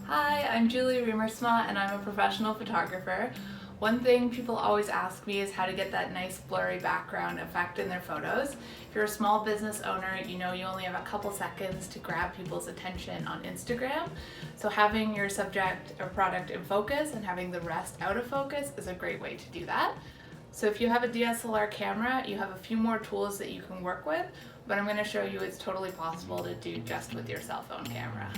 Hi, I'm julieriemersma and I'm a professional photographer. One thing people always ask me is how to get that nice blurry background effect in their photos. If you're a small business owner, you know you only have a couple seconds to grab people's attention on Instagram. So having your subject or product in focus and having the rest out of focus is a great way to do that. So if you have a DSLR camera, you have a few more tools that you can work with, but I'm going to show you it's totally possible to do just with your cell phone camera.